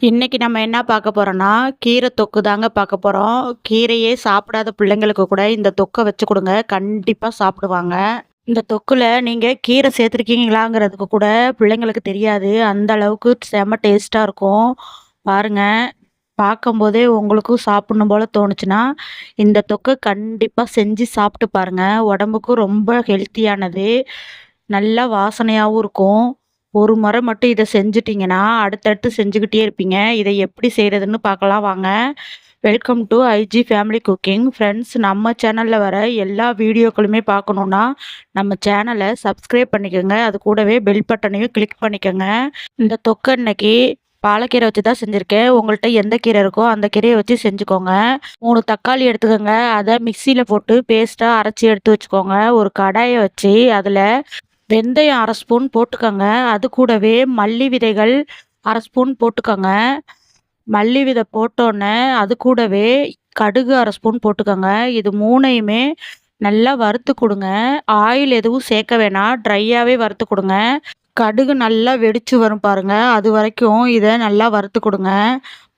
இன்னைக்கு நம்ம என்ன பார்க்க போறோம்னா, கீரை தொக்கு தாங்க பார்க்க போறோம். கீரையே சாப்பிடாத பிள்ளைங்களுக்கு கூட இந்த தொக்க வச்சு குடுங்க. கண்டிப்பா சாப்பிடுவாங்க. இந்த தொக்குல நீங்க கீரை சேர்த்துருக்கீங்களாங்கிறதுக்கு கூட பிள்ளைங்களுக்கு தெரியாது. அந்த அளவுக்கு செம்ம டேஸ்ட்டா இருக்கும். பாருங்க, பார்க்கும்போதே உங்களுக்கும் சாப்பிடணும் போல தோணுச்சுன்னா, இந்த தொக்க கண்டிப்பா செஞ்சு சாப்பிட்டு பாருங்க. உடம்புக்கும் ரொம்ப ஹெல்த்தியானது. நல்லா வாசனையாவும் இருக்கும். ஒரு முறை மட்டும் இத செஞ்சுட்டீங்கன்னா, அடுத்தடுத்து செஞ்சுக்கிட்டே இருப்பீங்க. இதை எப்படி செய்றதுன்னு பார்க்கலாம் வாங்க. Welcome to IG family cooking. Friends, நம்ம சேனல்ல வர எல்லா வீடியோக்களுமே பார்க்கணுன்னா, நம்ம சேனல சப்ஸ்கிரைப் பண்ணிக்கோங்க. அது கூடவே பெல் பட்டனையும் கிளிக் பண்ணிக்கோங்க. இந்த தொக்க இன்னைக்கு பாலக்கீரை வச்சு தான் செஞ்சுருக்கேன். உங்கள்ட்ட எந்த கீரை இருக்கோ அந்த கீரைய வச்சு செஞ்சுக்கோங்க. 3 தக்காளி எடுத்துக்கோங்க. அத மிக்ஸியில போட்டு பேஸ்ட்டா அரைச்சு எடுத்து வச்சுக்கோங்க. ஒரு கடாய வச்சு அதில வெந்தயம் 1/2 ஸ்பூன் போட்டுக்கோங்க. அது கூடவே மல்லி விதைகள் 1/2 ஸ்பூன் போட்டுக்கோங்க. மல்லி விதை போட்டோன்னே அது கூடவே கடுகு 1/2 ஸ்பூன் போட்டுக்கோங்க. இது 3யுமே நல்லா வறுத்து கொடுங்க. ஆயில் எதுவும் சேர்க்க வேணாம். ட்ரையாகவே வறுத்து கொடுங்க. கடுகு நல்லா வெடிச்சு வரும் பாருங்க. அது வரைக்கும் இதை நல்லா வறுத்து கொடுங்க.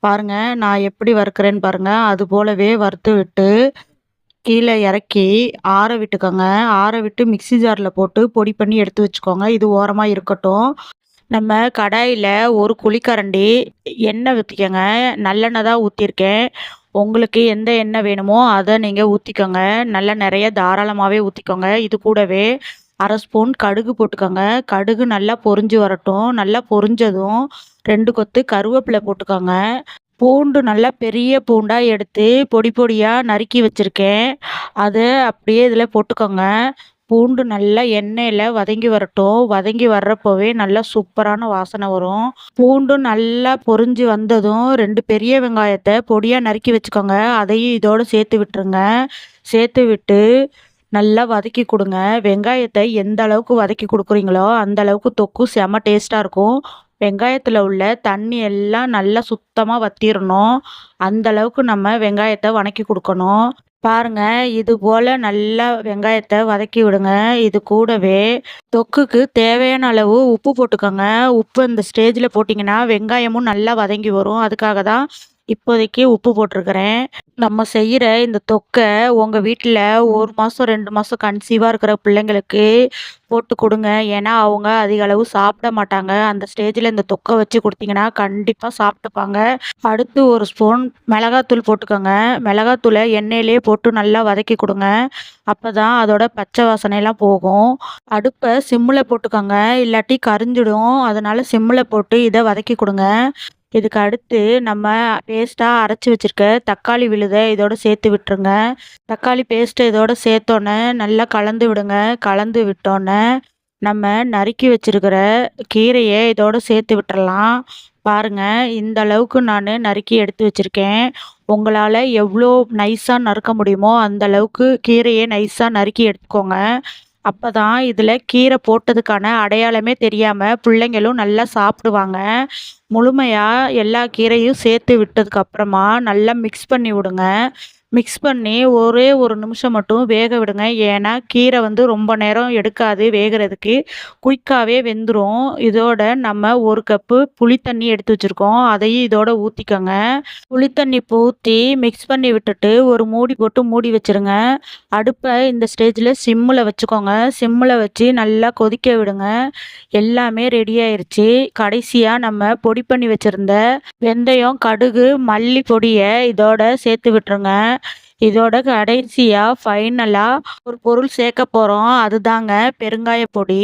பாருங்க, நான் எப்படி வறுக்கிறேன்னு பாருங்க. அது போலவே வறுத்து விட்டு கீழே இறக்கி ஆற விட்டுக்கோங்க. ஆற விட்டு மிக்ஸி ஜாரில் போட்டு பொடி பண்ணி எடுத்து வச்சுக்கோங்க. இது ஓரமாக இருக்கட்டும். நம்ம கடாயில் ஒரு குழிக்கரண்டி எண்ணெய் ஊற்றிக்கோங்க. நல்லெண்ணெய் தான் ஊற்றிருக்கேன். உங்களுக்கு எந்த எண்ணெய் வேணுமோ அதை நீங்கள் ஊற்றிக்கோங்க. நல்லா நிறைய தாராளமாகவே ஊற்றிக்கோங்க. இது கூடவே 1/2 ஸ்பூன் கடுகு போட்டுக்கோங்க. கடுகு நல்லா பொரிஞ்சு வரட்டும். நல்லா பொரிஞ்சதும் 2 கொத்து கருவேப்பிலை போட்டுக்கோங்க. பூண்டு நல்லா பெரிய பூண்டா எடுத்து பொடி பொடியா நறுக்கி வச்சிருக்கேன். அத அப்படியே இதில போட்டுக்கோங்க. பூண்டு நல்லா எண்ணெயில வதங்கி வரட்டும். வதங்கி வர்றப்போவே நல்லா சூப்பரான வாசனை வரும். பூண்டும் நல்லா பொரிஞ்சு வந்ததும் 2 பெரிய வெங்காயத்த பொடியா நறுக்கி வச்சுக்கோங்க. அதையும் இதோட சேர்த்து விட்டுருங்க. சேர்த்து விட்டு நல்லா வதக்கி கொடுங்க. வெங்காயத்தை எந்த அளவுக்கு வதக்கி கொடுக்குறீங்களோ அந்த அளவுக்கு தொக்கு செம டேஸ்ட்டாக இருக்கும். வெங்காயத்தில் உள்ள தண்ணி எல்லாம் நல்லா சுத்தமாக வத்திரணும். அந்த அளவுக்கு நம்ம வெங்காயத்தை வதக்கி கொடுக்கணும். பாருங்க, இது போல் நல்லா வெங்காயத்தை வதக்கி விடுங்க. இது கூடவே தொக்குக்கு தேவையான அளவு உப்பு போட்டுக்கோங்க. உப்பு இந்த ஸ்டேஜில் போட்டிங்கன்னா வெங்காயமும் நல்லா வதங்கி வரும். அதுக்காக தான் இப்போதைக்கு உப்பு போட்டிருக்கிறேன். நம்ம செய்கிற இந்த தொக்கை உங்கள் வீட்டில் 1 மாதம் 2 மாதம் கன்சீவாக இருக்கிற பிள்ளைங்களுக்கு போட்டு கொடுங்க. ஏன்னா அவங்க அதிக அளவு சாப்பிட மாட்டாங்க. அந்த ஸ்டேஜில் இந்த தொக்கை வச்சு கொடுத்தீங்கன்னா கண்டிப்பாக சாப்பிட்டுப்பாங்க. அடுத்து 1 ஸ்பூன் மிளகாத்தூள் போட்டுக்கோங்க. மிளகாத்தூளை எண்ணெயிலே போட்டு நல்லா வதக்கி கொடுங்க. அப்போ தான் அதோட பச்சை வாசனையெல்லாம் போகும். அடுப்பை சிம்மில் போட்டுக்கோங்க. இல்லாட்டி கரிஞ்சிடும். அதனால் சிம்மில் போட்டு இதை வதக்கி கொடுங்க. இதுக்கு அடுத்து நம்ம பேஸ்ட்டாக அரைச்சி வச்சுருக்க தக்காளி விழுதை இதோட சேர்த்து விட்டுருங்க. தக்காளி பேஸ்ட்டை இதோட சேர்த்தோன்னே நல்லா கலந்து விடுங்க. கலந்து விட்டோன்னே நம்ம நறுக்கி வச்சிருக்கிற கீரையை இதோட சேர்த்து விட்டுறலாம். பாருங்க, இந்த அளவுக்கு நான் நறுக்கி எடுத்து வச்சுருக்கேன். உங்களால் எவ்வளோ நைஸாக நறுக்க முடியுமோ அந்த அளவுக்கு கீரையை நைஸாக நறுக்கி எடுத்துக்கோங்க. அப்போ தான் இதில் கீரை போட்டதுக்கான அடையாளமே தெரியாமல் பிள்ளைங்களும் நல்லா சாப்பிடுவாங்க. முழுமையாக எல்லா கீரையும் சேர்த்து விட்டதுக்கப்புறமா நல்லா மிக்ஸ் பண்ணி விடுங்க. மிக்ஸ் பண்ணி ஒரே 1 நிமிஷம் மட்டும் வேக விடுங்க. ஏன்னா கீரை வந்து ரொம்ப நேரம் எடுக்காது வேகிறதுக்கு. குயிக்காகவே வெந்துடும். இதோட நம்ம 1 கப்பு புளி தண்ணி எடுத்து வச்சுருக்கோம். அதையும் இதோட ஊற்றிக்கோங்க. புளி தண்ணி ஊற்றி மிக்ஸ் பண்ணி விட்டுட்டு ஒரு மூடி போட்டு மூடி வச்சுருங்க. அடுப்பை இந்த ஸ்டேஜில் சிம்மில் வச்சுக்கோங்க. சிம்மில் வச்சு நல்லா கொதிக்க விடுங்க. எல்லாமே ரெடி ஆயிருச்சு. கடைசியாக நம்ம பொடி பண்ணி வச்சுருந்த வெந்தயம், கடுகு, மல்லி பொடியை இதோட சேர்த்து விட்டுருங்க. இதோட கடைசியாக ஃபைனலாக ஒரு பொருள் சேர்க்க போகிறோம். அதுதாங்க பெருங்காய பொடி.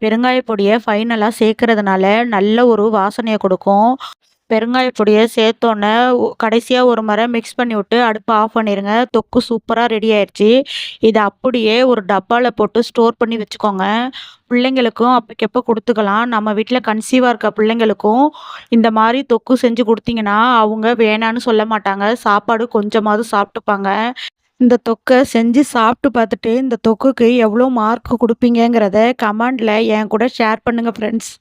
பெருங்காய பொடியை ஃபைனலாக சேர்க்கறதுனால நல்ல ஒரு வாசனையை கொடுக்கும். பெருங்காய பொடியை சேர்த்தோன்னே கடைசியாக ஒரு முறை மிக்ஸ் பண்ணி விட்டு அடுப்பை ஆஃப் பண்ணிடுங்க. தொக்கு சூப்பராக ரெடி ஆயிடுச்சு. இதை அப்படியே ஒரு டப்பாவில் போட்டு ஸ்டோர் பண்ணி வச்சுக்கோங்க. பிள்ளைங்களுக்கும் அப்போக்கப்போ கொடுத்துக்கலாம். நம்ம வீட்டில் கன்சீவாக இருக்க பிள்ளைங்களுக்கும் இந்த மாதிரி தொக்கு செஞ்சு கொடுத்தீங்கன்னா அவங்க வேணான்னு சொல்ல மாட்டாங்க. சாப்பாடு கொஞ்சமாவது சாப்பிட்டுப்பாங்க. இந்த தொக்கை செஞ்சு சாப்பிட்டு பார்த்துட்டு இந்த தொக்குக்கு எவ்வளோ மார்க் கொடுப்பீங்கங்கிறத கமெண்டில் என் கூட ஷேர் பண்ணுங்கள் ஃப்ரெண்ட்ஸ்.